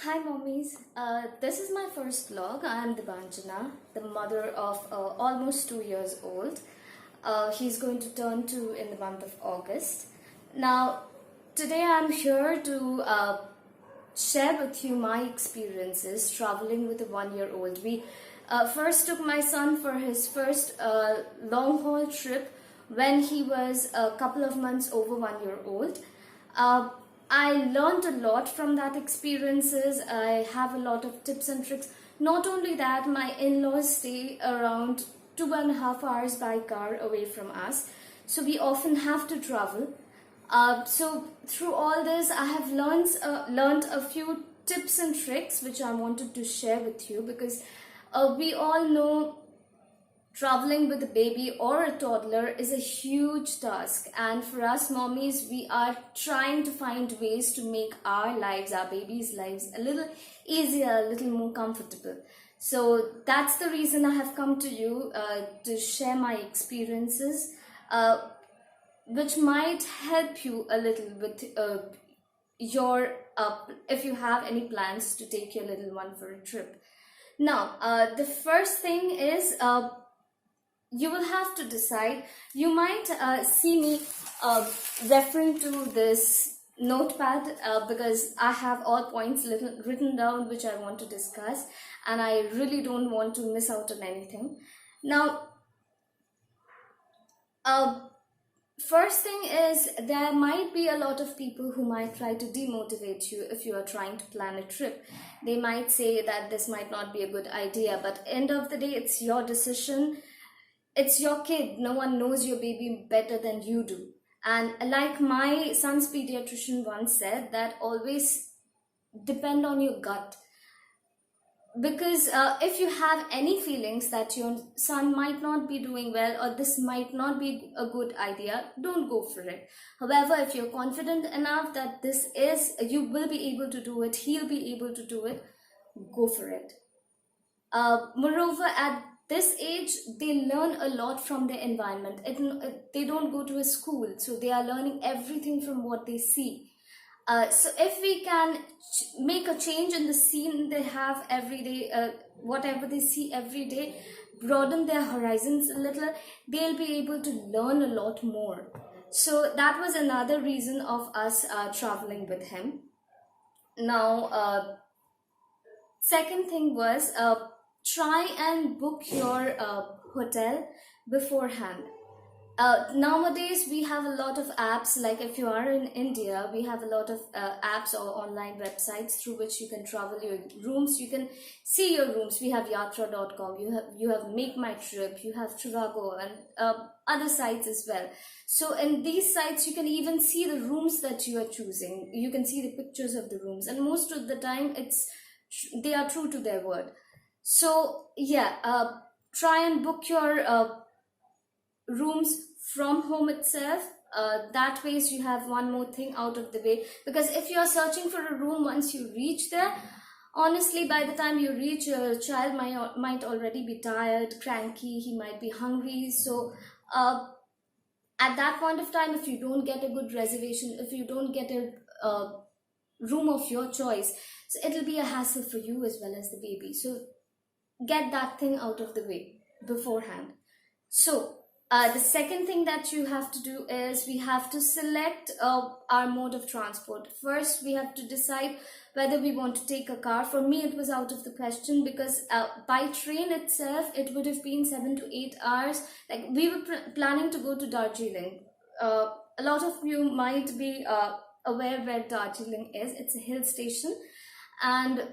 Hi mommies, this is my first vlog. I am Dibanjana, the mother of almost 2 years old. He's going to turn 2 in the month of August. Now, today I'm here to share with you my experiences traveling with a 1 year old. We first took my son for his first long haul trip when he was a couple of months over 1 year old. Uh, I learned a lot from that experiences. I have a lot of tips and tricks. Not only that, my in-laws stay around 2.5 hours by car away from us, so we often have to travel. So through all this, I have learned a few tips and tricks which I wanted to share with you because we all know traveling with a baby or a toddler is a huge task, and for us mommies we are trying to find ways to make our lives, our babies lives, a little easier, a little more comfortable. So that's the reason I have come to you to share my experiences, which might help you a little with your if you have any plans to take your little one for a trip. Now the first thing is, you will have to decide. You might see me referring to this notepad because I have all points written down which I want to discuss, and I really don't want to miss out on anything. Now, first thing is, there might be a lot of people who might try to demotivate you if you are trying to plan a trip. They might say that this might not be a good idea, but end of the day, it's your decision. It's your kid. No one knows your baby better than you do. And like my son's pediatrician once said, that always depend on your gut. Because if you have any feelings that your son might not be doing well or this might not be a good idea, don't go for it. However, if you're confident enough that this is, you will be able to do it, he'll be able to do it, go for it. Moreover, at this age, they learn a lot from their environment. They don't go to a school, so they are learning everything from what they see. So if we can make a change in the scene they have every day, whatever they see every day, broaden their horizons a little, they'll be able to learn a lot more. So that was another reason of us traveling with him. Now, second thing was, try and book your hotel beforehand. Nowadays we have a lot of apps, like if you are in India, we have a lot of apps or online websites through which you can travel your rooms, you can see your rooms. We have yatra.com, you have Make My Trip, you have Trivago, and other sites as well. So in these sites you can even see the rooms that you are choosing, you can see the pictures of the rooms, and most of the time they are true to their word. So yeah, try and book your rooms from home itself. That ways you have one more thing out of the way, because if you are searching for a room, once you reach there, honestly by the time you reach, your child might already be tired, cranky, he might be hungry. So at that point of time, if you don't get a good reservation, if you don't get a room of your choice, so it'll be a hassle for you as well as the baby. So get that thing out of the way beforehand. So the second thing that you have to do is, we have to select our mode of transport. First, we have to decide whether we want to take a car. For me, it was out of the question, because by train itself, it would have been 7 to 8 hours. Like, we were planning to go to Darjeeling. A lot of you might be aware where Darjeeling is. It's a hill station, and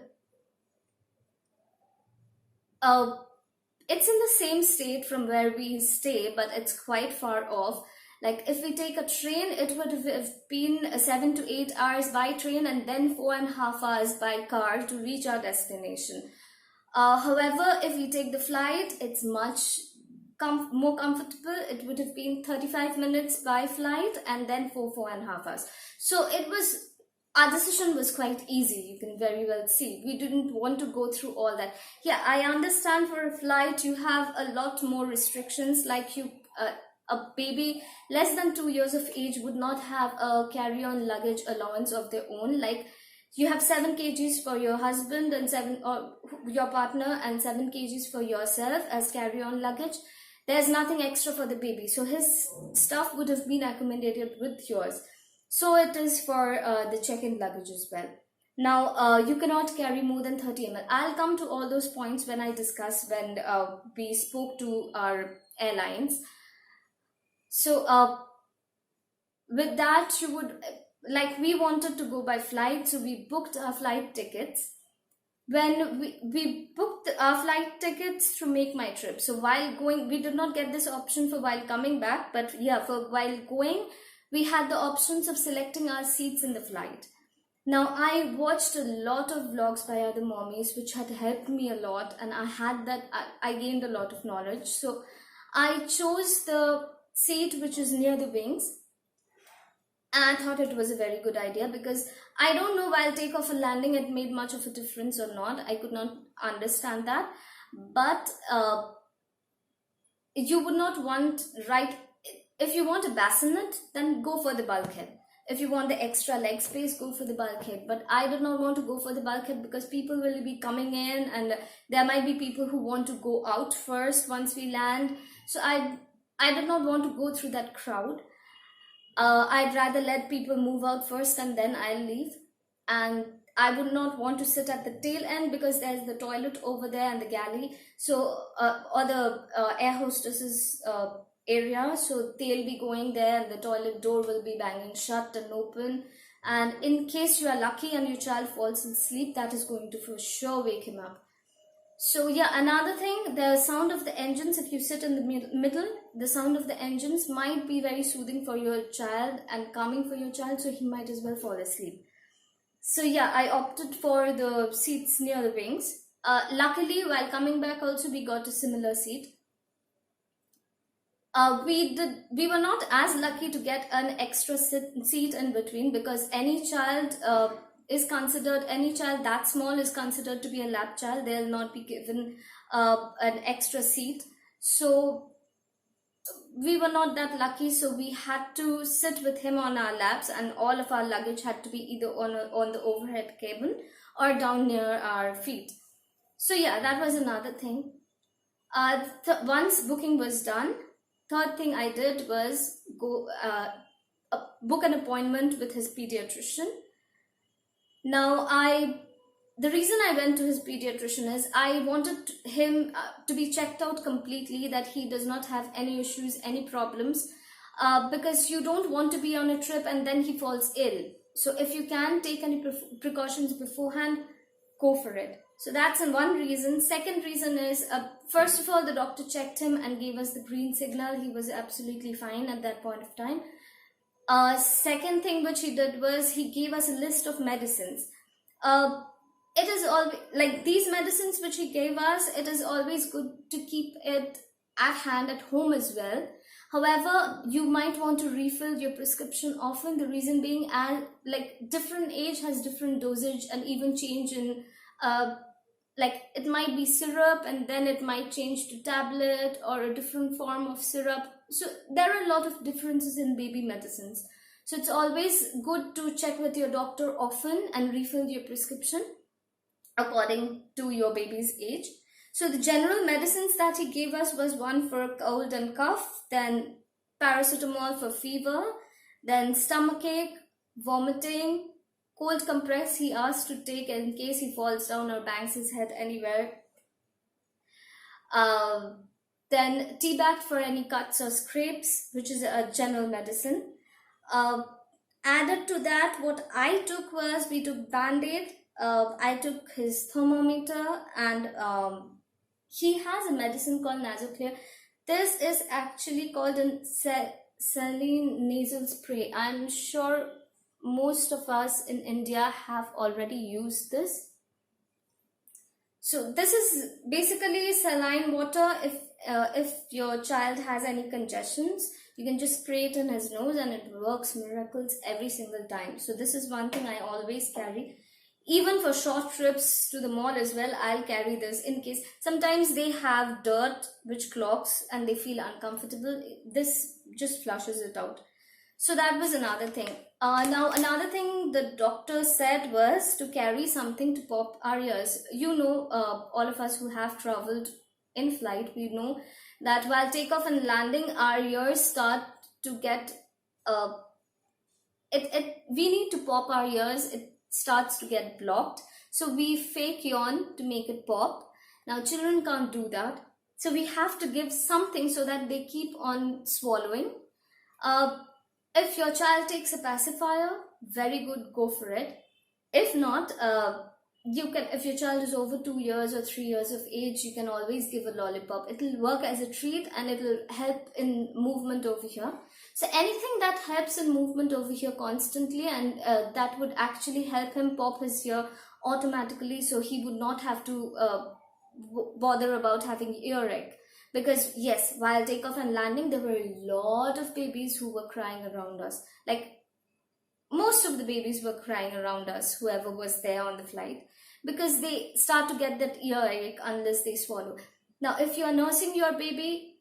it's in the same state from where we stay, but it's quite far off. Like, if we take a train, it would have been 7 to 8 hours by train, and then 4.5 hours by car to reach our destination. However, if we take the flight, it's much more comfortable. It would have been 35 minutes by flight, and then 4.5 hours. So our decision was quite easy, you can very well see. We didn't want to go through all that. Yeah, I understand for a flight you have a lot more restrictions, like a baby less than 2 years of age would not have a carry-on luggage allowance of their own. Like, You have 7 kgs for your husband and 7 or your partner and 7 kgs for yourself as carry-on luggage. There's nothing extra for the baby, so his stuff would have been accommodated with yours. So it is for the check-in luggage as well. Now you cannot carry more than 30 ml. I'll come to all those points when I discuss when we spoke to our airlines. So with that, you would, like, we wanted to go by flight, so we booked our flight tickets. When we booked our flight tickets to Make My Trip, so while going, we did not get this option for while coming back, but yeah, for while going, we had the options of selecting our seats in the flight. Now, I watched a lot of vlogs by other mommies, which had helped me a lot, and I gained a lot of knowledge. So I chose the seat which is near the wings. And I thought it was a very good idea, because I don't know while takeoff and landing it made much of a difference or not. I could not understand that. But you would not want, right, if you want a bassinet, then go for the bulkhead. If you want the extra leg space, go for the bulkhead. But I did not want to go for the bulkhead because people will be coming in, and there might be people who want to go out first once we land. So I did not want to go through that crowd. I'd rather let people move out first and then I'll leave. And I would not want to sit at the tail end, because there's the toilet over there and the galley. So, or the air hostesses area. So they'll be going there and the toilet door will be banging shut and open. And in case you are lucky and your child falls asleep, that is going to for sure wake him up. So yeah, another thing, the sound of the engines, if you sit in the middle, the sound of the engines might be very soothing for your child and calming for your child, so he might as well fall asleep. So yeah, I opted for the seats near the wings. Luckily, while coming back also, we got a similar seat. We were not as lucky to get an extra seat in between, because any child that small is considered to be a lap child. They'll not be given an extra seat. So we were not that lucky, so we had to sit with him on our laps, and all of our luggage had to be either on the overhead cabin or down near our feet. So yeah, that was another thing. Once booking was done, third thing I did was go book an appointment with his pediatrician. Now, the reason I went to his pediatrician is I wanted him to be checked out completely, that he does not have any issues, any problems, because you don't want to be on a trip and then he falls ill. So if you can take any precautions beforehand, go for it. So that's one reason. Second reason is, first of all, the doctor checked him and gave us the green signal. He was absolutely fine at that point of time. Second thing which he did was he gave us a list of medicines. It is all like these medicines which he gave us, it is always good to keep it at hand at home as well. However, you might want to refill your prescription often. The reason being, as like different age has different dosage, and even change in like it might be syrup and then it might change to tablet or a different form of syrup. So there are a lot of differences in baby medicines. So it's always good to check with your doctor often and refill your prescription according to your baby's age. So the general medicines that he gave us was one for cold and cough, then paracetamol for fever, then stomachache, vomiting, cold compress he asked to take in case he falls down or bangs his head anywhere. Then T-back for any cuts or scrapes, which is a general medicine. Added to that, what I took was, we took Band-Aid, I took his thermometer, and he has a medicine called Nasoclear. This is actually called a saline nasal spray. I'm sure most of us in India have already used this. So this is basically saline water. If your child has any congestions, you can just spray it in his nose and it works miracles every single time. So this is one thing I always carry. Even for short trips to the mall as well, I'll carry this in case. Sometimes they have dirt which clogs and they feel uncomfortable. This just flushes it out. So that was another thing. Now another thing the doctor said was to carry something to pop our ears. You know, all of us who have traveled in flight, we know that while takeoff and landing, our ears start to get uh, we need to pop our ears. It starts to get blocked, so we fake yawn to make it pop. Now children can't do that, so we have to give something so that they keep on swallowing. uh, if your child takes a pacifier, very good, go for it. If not, you can, if your child is over 2 years or 3 years of age, you can always give a lollipop. It'll work as a treat and it'll help in movement over here. So anything that helps in movement over here constantly, and that would actually help him pop his ear automatically, so he would not have to bother about having earache. Because yes, while takeoff and landing, there were a lot of babies who were crying around us. Like, most of the babies were crying around us, whoever was there on the flight, because they start to get that earache unless they swallow. Now, if you are nursing your baby,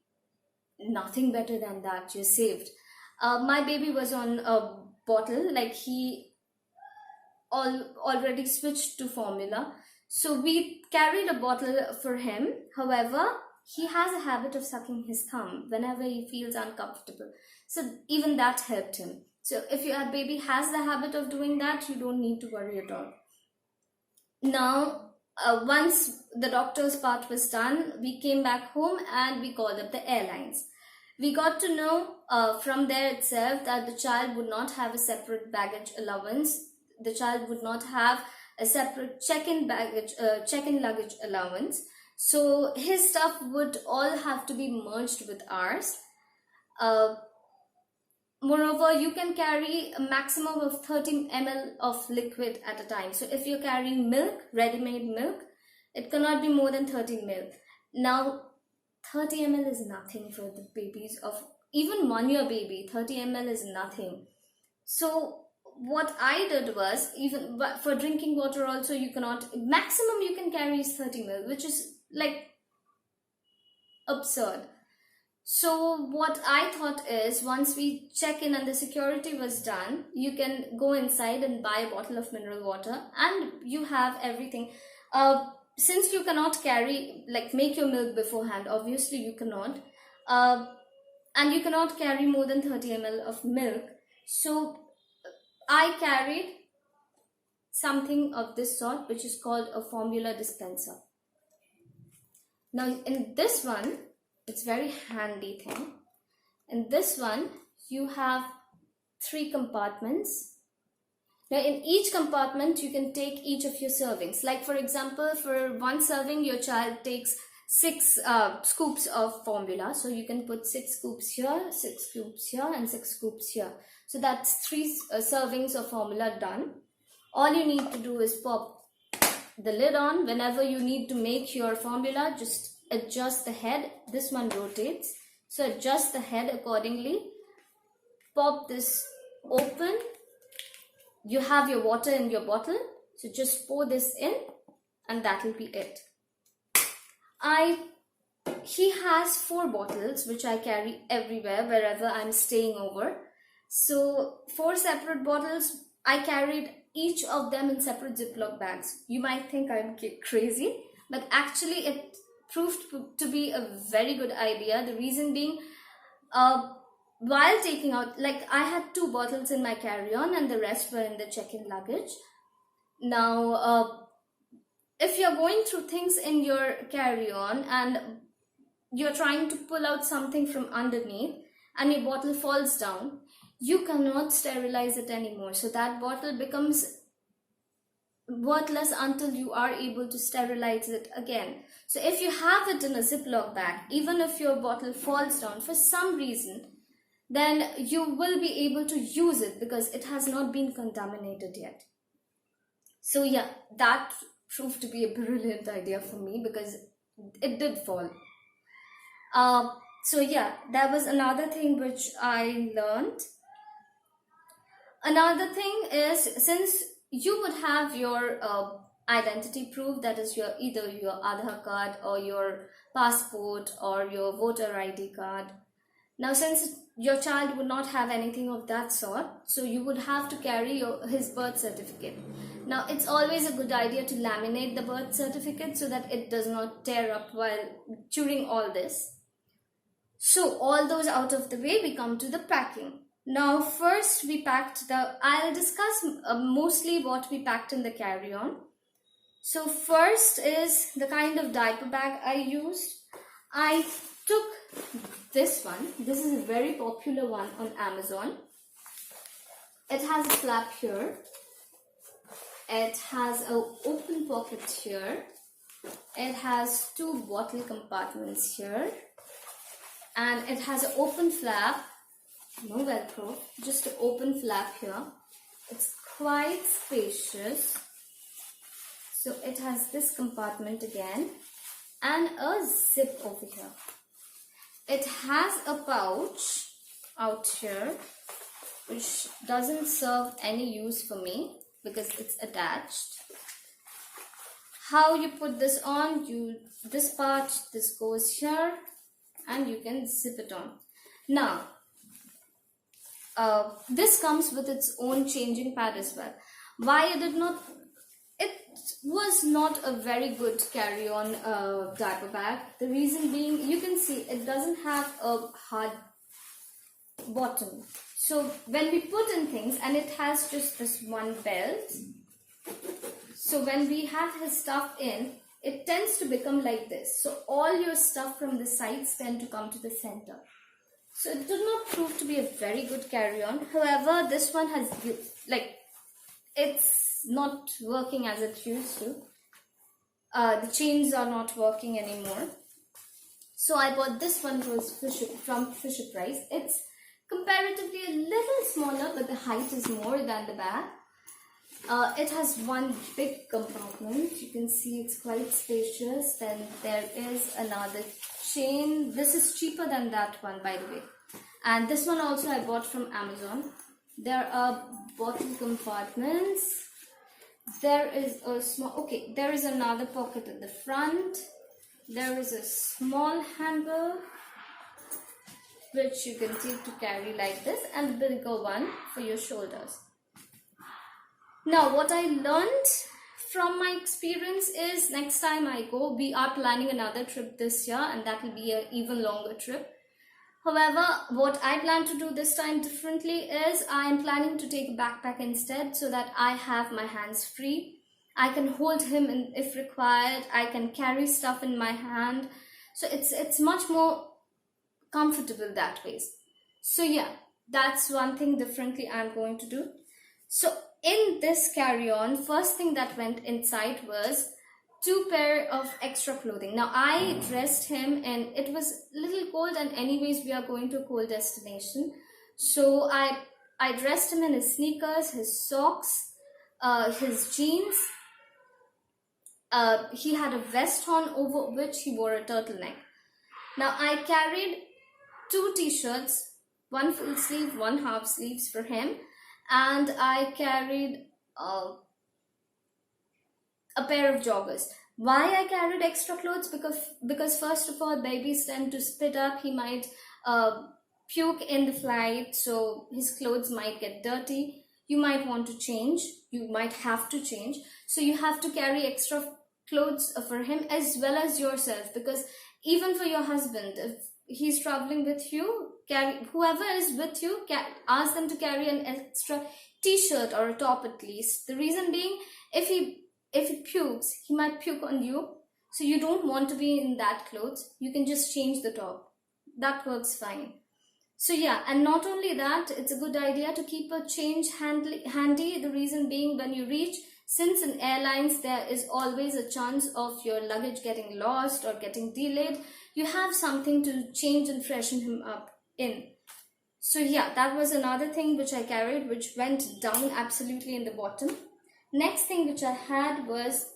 nothing better than that. You're saved. My baby was on a bottle, like he already switched to formula. So we carried a bottle for him. However, he has a habit of sucking his thumb whenever he feels uncomfortable. So even that helped him. So if your baby has the habit of doing that, you don't need to worry at all. Now, once the doctor's part was done, we came back home and we called up the airlines. We got to know from there itself that the child would not have a separate baggage allowance. The child would not have a separate check-in luggage allowance. So his stuff would all have to be merged with ours. Moreover, you can carry a maximum of 30 ml of liquid at a time. So if you're carrying milk, ready-made milk, it cannot be more than 30 ml. Now, 30 ml is nothing for the babies of even 1-year baby. 30 ml is nothing. So what I did was, even for drinking water also, you cannot, maximum you can carry is 30 ml, which is like absurd. So what I thought is, once we check in and the security was done, you can go inside and buy a bottle of mineral water and you have everything. Since you cannot carry, like, make your milk beforehand, obviously you cannot, and you cannot carry more than 30 ml of milk. So I carried something of this sort, which is called a formula dispenser. Now in this one, it's very handy thing. In this one, you have 3 compartments. Now in each compartment, you can take each of your servings. Like for example, for 1 serving, your child takes 6 scoops of formula. So you can put 6 scoops here, 6 scoops here, and 6 scoops here. So that's 3 servings of formula done. All you need to do is pop the lid on. Whenever you need to make your formula, just adjust the head. This one rotates, so adjust the head accordingly. Pop this open. You have your water in your bottle, so just pour this in and that will be it. He has 4 bottles which I carry everywhere wherever I'm staying over. So 4 separate bottles. I carried each of them in separate Ziploc bags. You might think I'm crazy, but actually it proved to be a very good idea. The reason being, while taking out, like, I had 2 bottles in my carry-on and the rest were in the check-in luggage. Now, if you're going through things in your carry-on and you're trying to pull out something from underneath and your bottle falls down, you cannot sterilize it anymore. So that bottle becomes worthless until you are able to sterilize it again. So if you have it in a Ziploc bag, even if your bottle falls down for some reason, then you will be able to use it because it has not been contaminated yet. So yeah, that proved to be a brilliant idea for me because it did fall. So yeah, that was another thing which I learned. Another thing is, since you would have your identity proof, that is either your Aadhaar card or your passport or your voter ID card. Now, since your child would not have anything of that sort, so you would have to carry his birth certificate. Now it's always a good idea to laminate the birth certificate so that it does not tear up while during all this. So all those out of the way, we come to the packing. Now first we packed I'll discuss mostly what we packed in the carry-on. So first is the kind of diaper bag I used. I took this one. This is a very popular one on Amazon. It has a flap here. It has an open pocket here. It has 2 bottle compartments here. And it has an open flap. No Velcro, just an open flap here. It's quite spacious. So it has this compartment again and a zip over here. It has a pouch out here which doesn't serve any use for me because it's attached. How you put this on, this part, this goes here and you can zip it on. Now, this comes with its own changing pad as well. Why I did not, it was not a very good carry-on diaper bag. The reason being, you can see it doesn't have a hard bottom. So when we put in things, and it has just this one belt, so when we have his stuff in, it tends to become like this. So all your stuff from the sides tend to come to the center. So it did not prove to be a very good carry-on. However, this one has, it's not working as it used to. The chains are not working anymore. So I bought this one from Fisher Price. It's comparatively a little smaller, but the height is more than the bag. It has one big compartment. You can see it's quite spacious. Then there is another chain. This is cheaper than that one, by the way. And this one also I bought from Amazon. There are bottle compartments. There is a small, there is another pocket at the front. There is a small handle which you can take to carry like this, and the bigger one for your shoulders. Now what I learned from my experience is, next time I go, we are planning another trip this year, and that will be an even longer trip. However, what I plan to do this time differently is I am planning to take a backpack instead, so that I have my hands free. I can hold him if required. I can carry stuff in my hand. So it's much more comfortable that way. So yeah, that's one thing differently I'm going to do. So in this carry-on, first thing that went inside was 2 pair of extra clothing. Now I dressed him, and it was a little cold, and anyways we are going to a cold destination. So I dressed him in his sneakers, his socks, his jeans. He had a vest on over which he wore a turtleneck. Now I carried 2 t-shirts, one full sleeve, one half sleeves for him, and I carried a pair of joggers. Why I carried extra clothes? Because first of all, babies tend to spit up. He might puke in the flight, so his clothes might get dirty. You might want to change. You might have to change. So you have to carry extra clothes for him as well as yourself, because even for your husband, if he's traveling with you, whoever is with you, ask them to carry an extra t-shirt or a top at least. The reason being, if he pukes, he might puke on you, so you don't want to be in that clothes. You can just change the top. That works fine. So yeah, and not only that, it's a good idea to keep a change handy. The reason being, when you reach, since in airlines there is always a chance of your luggage getting lost or getting delayed, you have something to change and freshen him up in. So yeah, that was another thing which I carried, which went down absolutely in the bottom. Next thing which I had was,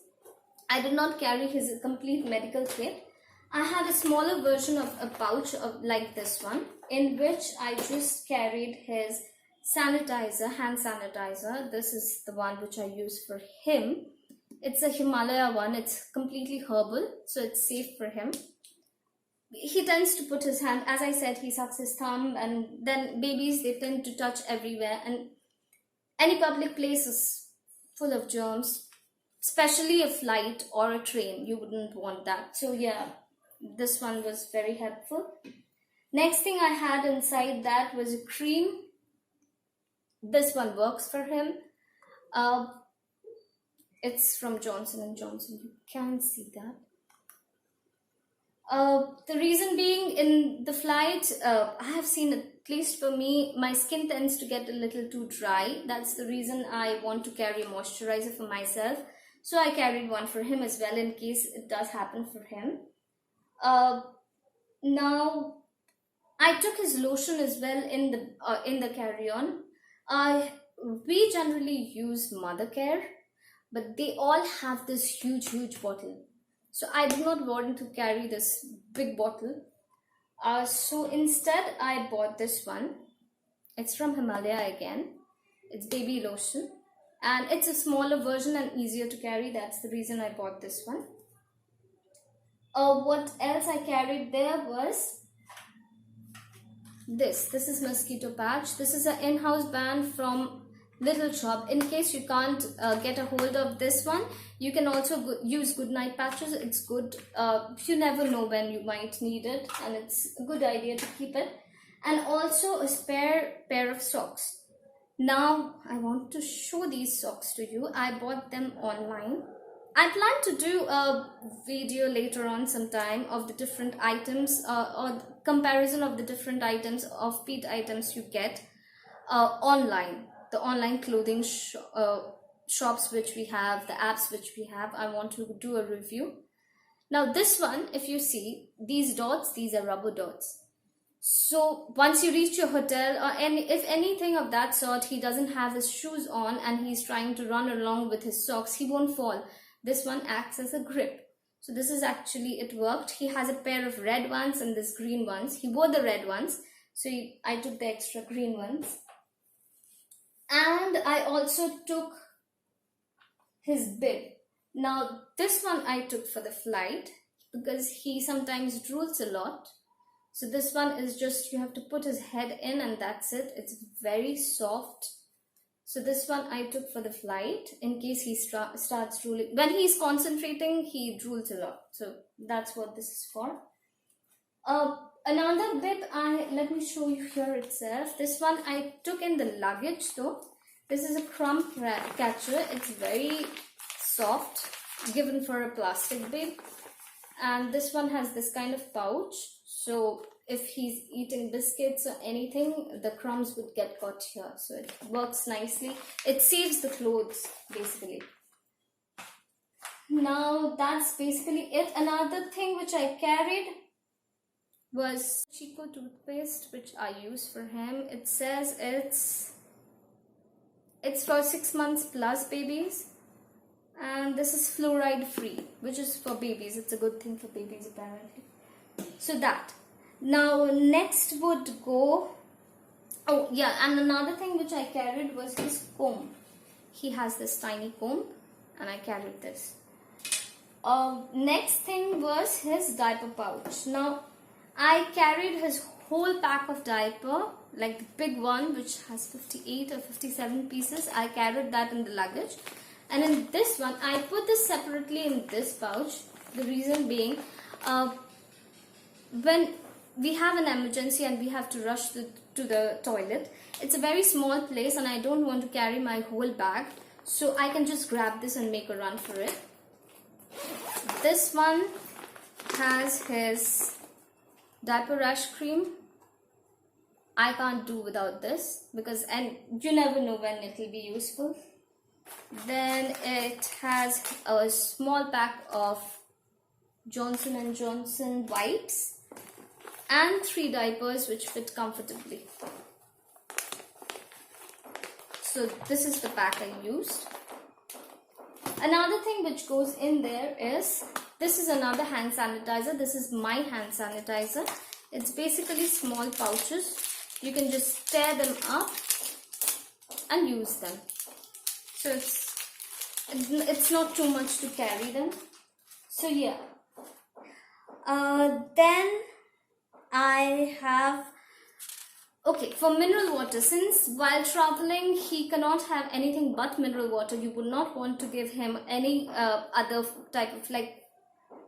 I did not carry his complete medical kit. I had a smaller version of a pouch like this one, in which I just carried his sanitizer, hand sanitizer. This is the one which I use for him. It's a Himalaya one. It's completely herbal, so it's safe for him. he tends to put his hand, as I said, he sucks his thumb, and then babies, they tend to touch everywhere, and any public place is full of germs, especially a flight or a train. You wouldn't want that. So yeah, this one was very helpful. Next thing I had inside that was a cream. This one works for him. It's from Johnson & Johnson. You can see that. The reason being, in the flight, I have seen, at least for me, my skin tends to get a little too dry. That's the reason I want to carry a moisturizer for myself. So I carried one for him as well, in case it does happen for him. Now, I took his lotion as well in the carry-on. We generally use Mothercare, but they all have this huge bottle. So I did not want to carry this big bottle. So instead I bought this one. It's from Himalaya again. It's baby lotion. And it's a smaller version and easier to carry. That's the reason I bought this one. What else I carried there was this. This is Mosquito patch. This is an in-house brand from Little Shop. In case you can't get a hold of this one, you can also use goodnight patches. It's good. You never know when you might need it, and it's a good idea to keep it. And also a spare pair of socks. Now I want to show these socks to you. I bought them online. I plan to do a video later on sometime of the different items or comparison of the different items of feet items you get online. The online clothing shops which we have, the apps which we have. I want to do a review. Now this one, if you see, these dots, these are rubber dots. So once you reach your hotel, or if anything of that sort, he doesn't have his shoes on and he's trying to run along with his socks, he won't fall. This one acts as a grip. So this is actually, it worked. He has a pair of red ones and this green ones. He wore the red ones, so I took the extra green ones. And I also took his bib. Now this one I took for the flight because he sometimes drools a lot. So this one is just, you have to put his head in and that's it. It's very soft. So this one I took for the flight in case he starts drooling. When he's concentrating, he drools a lot. So that's what this is for. Another bib, let me show you here itself. This one I took in the luggage though. This is a crumb catcher. It's very soft, given for a plastic bib. And this one has this kind of pouch. So if he's eating biscuits or anything, the crumbs would get caught here. So it works nicely. It saves the clothes basically. Now that's basically it. Another thing which I carried was Chicco toothpaste, which I use for him. It says it's for 6 months plus babies, and this is fluoride free, which is for babies. It's a good thing for babies apparently. So that. Now next would go, oh yeah, and another thing which I carried was his comb. He has this tiny comb and I carried this. Next thing was his diaper pouch. Now I carried his whole pack of diaper, like the big one which has 58 or 57 pieces. I carried that in the luggage, and in this one I put this separately in this pouch. The reason being, when we have an emergency and we have to rush to the toilet, it's a very small place and I don't want to carry my whole bag, so I can just grab this and make a run for it. This one has his diaper rash cream. I can't do without this because, and you never know when it will be useful. Then it has a small pack of Johnson & Johnson wipes and 3 diapers which fit comfortably. So this is the pack I used. Another thing which goes in there is, this is another hand sanitizer. This is my hand sanitizer. It's basically small pouches. You can just tear them up and use them. So it's not too much to carry them. So yeah. Then I have, okay, for mineral water, since while traveling he cannot have anything but mineral water, you would not want to give him any other type of, like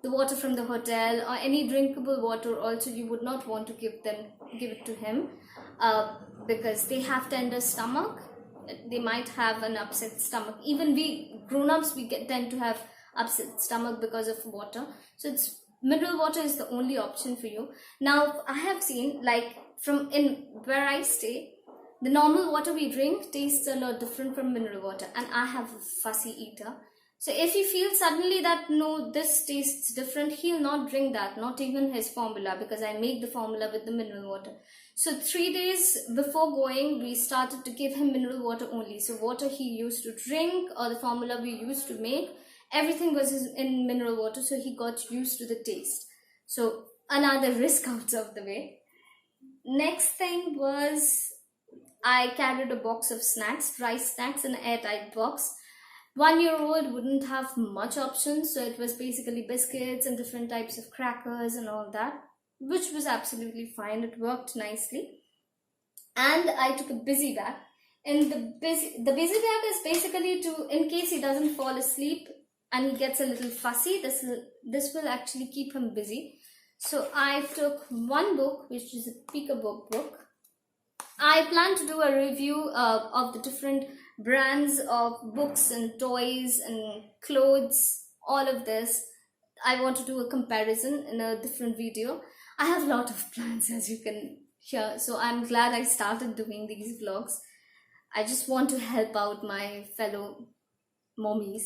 the water from the hotel or any drinkable water also you would not want to give it to him, because they have tender stomach. They might have an upset stomach. Even we grown-ups, tend to have upset stomach because of water. So it's mineral water is the only option for you. Now I have seen, like, from in where I stay, the normal water we drink tastes a lot different from mineral water, and I have a fussy eater. So if he feels suddenly that no, this tastes different, he'll not drink that, not even his formula, because I make the formula with the mineral water. So 3 days before going, we started to give him mineral water only. So water he used to drink or the formula we used to make, everything was in mineral water, so he got used to the taste. So another risk out of the way. Next thing was, I carried a box of snacks, dry snacks in an airtight box. 1-year-old wouldn't have much options, so it was basically biscuits and different types of crackers and all that, which was absolutely fine. It worked nicely. And I took a busy bag. And the busy bag is basically to, in case he doesn't fall asleep and he gets a little fussy, this will actually keep him busy. So I took one book, which is a Peekaboo book. I plan to do a review of the different brands of books and toys and clothes, all of this. I want to do a comparison in a different video. I have a lot of plans, as you can hear, so I'm glad I started doing these vlogs. I just want to help out my fellow mommies.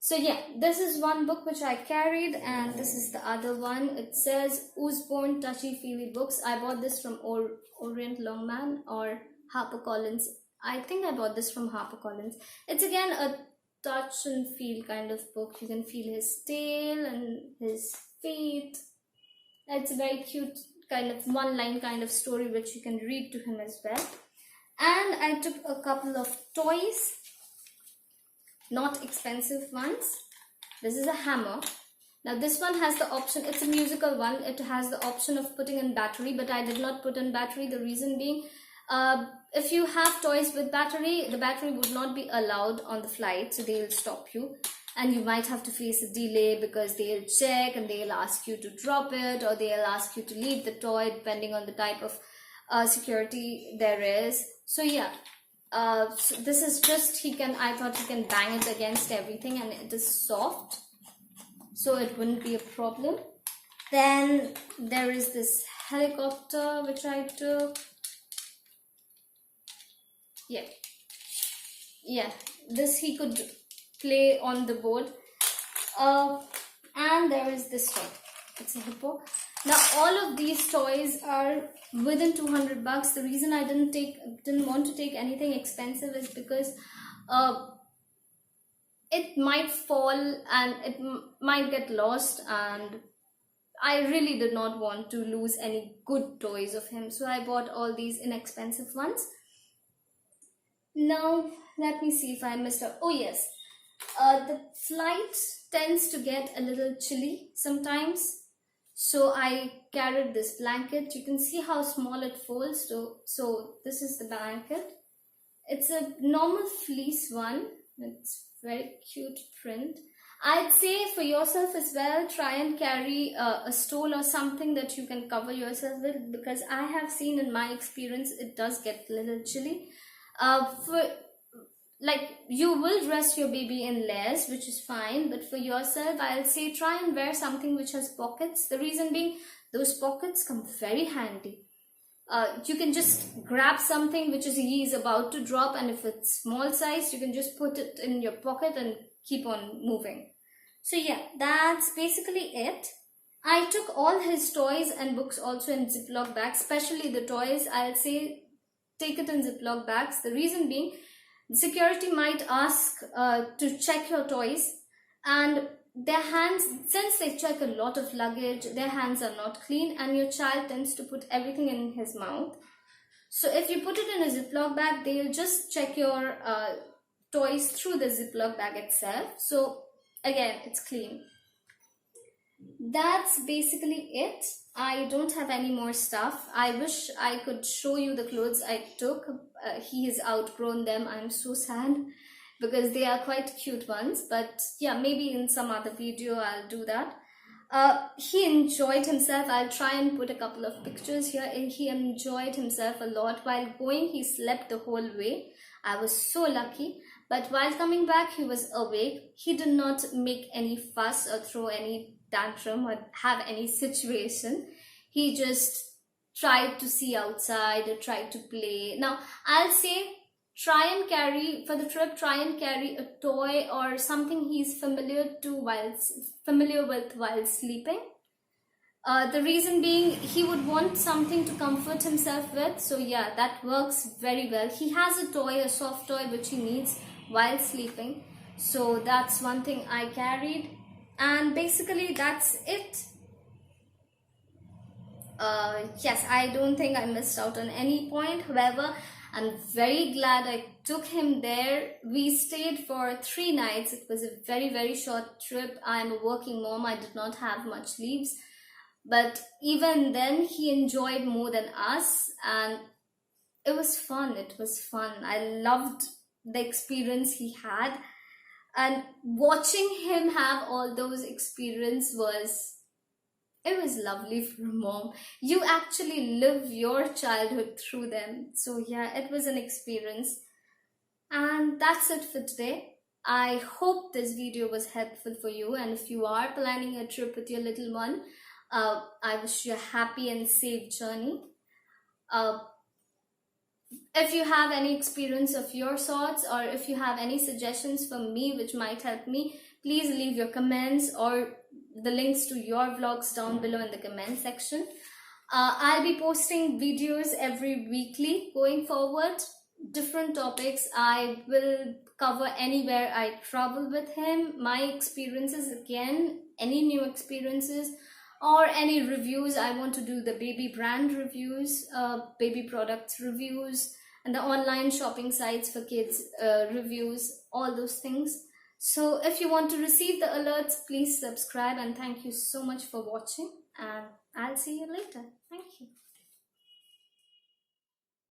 So yeah, this is one book which I carried, and this is the other one. It says Usborne Touchy Feely Books. I bought this from Orient Longman or HarperCollins. I think I bought this from HarperCollins. It's again a touch and feel kind of book. You can feel his tail and his feet. It's a very cute kind of one-line kind of story which you can read to him as well. And I took a couple of toys, not expensive ones. This is a hammer. Now this one has the option, it's a musical one, it has the option of putting in battery, but I did not put in battery. The reason being, if you have toys with battery, the battery would not be allowed on the flight, so they will stop you. And you might have to face a delay because they'll check and they'll ask you to drop it, or they'll ask you to leave the toy depending on the type of security there is. So yeah, so this is just, I thought he can bang it against everything, and it is soft, so it wouldn't be a problem. Then there is this helicopter which I took. Yeah, this he could play on the board. And there is this one. It's a hippo. Now all of these toys are within 200 bucks. The reason I didn't want to take anything expensive is because it might fall and it might get lost, and I really did not want to lose any good toys of him, so I bought all these inexpensive ones. Now let me see if I missed out. Oh yes, the flight tends to get a little chilly sometimes, so I carried this blanket. You can see how small it folds. So this is the blanket. It's a normal fleece one. It's very cute print. I'd say for yourself as well, try and carry a stole or something that you can cover yourself with, because I have seen in my experience it does get a little chilly. You will dress your baby in layers, which is fine, but for yourself, I'll say try and wear something which has pockets. The reason being, those pockets come very handy. You can just grab something which he is about to drop, and if it's small size, you can just put it in your pocket and keep on moving. So yeah, that's basically it. I took all his toys and books also in Ziploc bags, especially the toys. I'll say take it in Ziploc bags. The reason being, the security might ask to check your toys, and their hands, since they check a lot of luggage, their hands are not clean, and your child tends to put everything in his mouth. So if you put it in a Ziploc bag, they'll just check your toys through the Ziploc bag itself. So again, it's clean. That's basically it. I don't have any more stuff. I wish I could show you the clothes I took. He has outgrown them. I'm so sad because they are quite cute ones. But yeah, maybe in some other video I'll do that. He enjoyed himself. I'll try and put a couple of pictures here. He enjoyed himself a lot. While going, he slept the whole way. I was so lucky. But while coming back, he was awake. He did not make any fuss or throw any tantrum or have any situation. He just tried to see outside or tried to play. Now, I'll say try and carry for the trip, try and carry a toy or something he's familiar with while sleeping. The reason being, he would want something to comfort himself with. So yeah, that works very well. He has a toy, a soft toy, which he needs while sleeping. So that's one thing I carried. And basically that's it. Yes, I don't think I missed out on any point. However, I'm very glad I took him there. We stayed for 3 nights. It was a very short trip. I'm a working mom. I did not have much leaves. But even then, he enjoyed more than us. And it was fun. It was fun. I loved the experience he had. And watching him have all those experiences it was lovely for a mom. You actually live your childhood through them. So yeah, it was an experience. And that's it for today. I hope this video was helpful for you. And if you are planning a trip with your little one, I wish you a happy and safe journey. If you have any experience of your sorts, or if you have any suggestions for me which might help me, please leave your comments or the links to your vlogs down below in the comment section. I'll be posting videos every weekly going forward. Different topics I will cover anywhere I travel with him. My experiences again, any new experiences or any reviews. I want to do the baby brand reviews, baby products reviews, and the online shopping sites for kids reviews, all those things. So if you want to receive the alerts, please subscribe, and thank you so much for watching, and I'll see you later. Thank you.